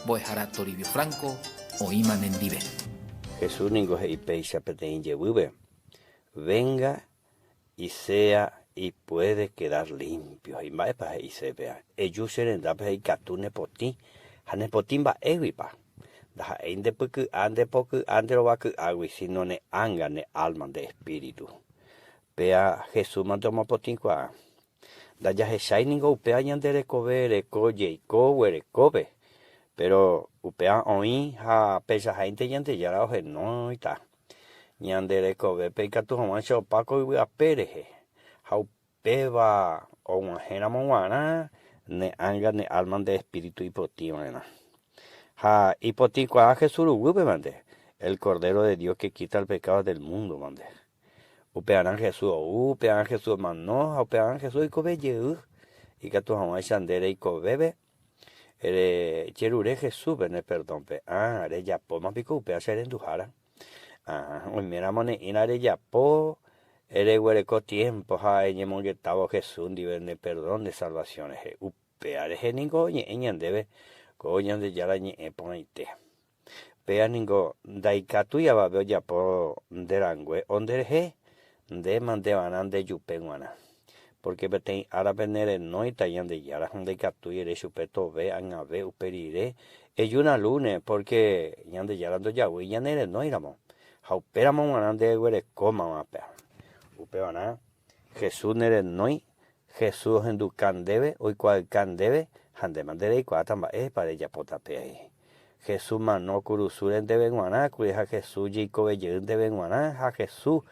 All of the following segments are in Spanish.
Boejara Toribio Franco, Oíman en Dive. Jesús ningo heipeisha petein yebube. Venga y sea y puede quedar limpio. Y más para y se vea. Ellos serán da para y catune poti. Hane potin ba evipa. Da ende porque ande lo va que agui si no ne anga ne alma de espíritu. Pea Jesús mandó potin qua. Da ya heshai ningo upea yandere kobe koye kowe kobe. Pero upea oí ha pesa gente yante yara oje no ita. Nyandere kobe pe katu homancho paco y apereje. Ha upeba o majera monwana ne anga ne alma de espíritu hipotímena. Ha hipotí kwa Jesús ube mande. El Cordero de Dios que quita el pecado del mundo mande. Upearan Jesús mano, upearan Jesús y kobe yeu. Y katu homancho andere y kobe ere cherure Jesús bene perdón pe are ya po más pico pe hacer endujara hoy miramos en are ya po ere huereco tiempo ha eñemo que estaba Jesús de perdón de salvaciones upe are geningo ñan debe coñan de ya la ñe ponite pe ningo daikatu ya va veo ya po derangüe onderje de mandevanan de yupenguana porque beten árabe nere no itayan de yara de captuire chupeto ve angabe uperire una lune porque yan de yara do yawi yan nere no iramo hauperamo manande were coma mape upebana Jesús nere noi Jesús en du candebe hoy cual candebe hande mandere kwa tamba para ella potape Jesús mano kurusuren de benguana kuja Jesús jiko beyun de benguana a Jesús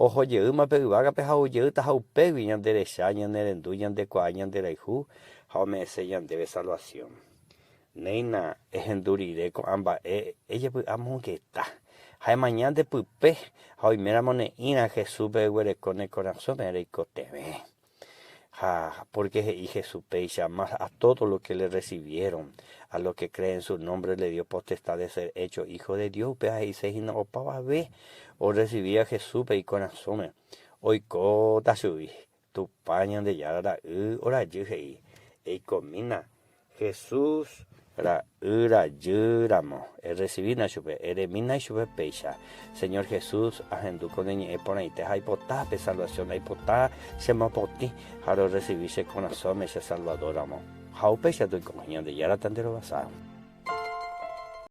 ojo yeu ma pe vaga pe hau yeu ta hau pe yan de yan nerendu yan de kwa yan de raihu hau me se yan de salvación neina es endurire con amba ella pu amo que está hay mañana de pupe hau mera mone ina Jesús pe were con el corazón me recoteme porque Jesús pecha más a todos los que le recibieron, a los que creen en su nombre le dio potestad de ser hecho hijo de Dios, pero ahí se no opaba ver o recibía a Jesús y con asome hoy cota subí tu paña de yara ora yuhei y comina Jesús ra ura yuramo recibí na chupe mina chupe pecha Señor Jesús agendu con el eponeite hay potá pe salvación hay potá se mo poti haro recibirse con asome ese salvador amo hau pecha tu comunión de yara tantero basado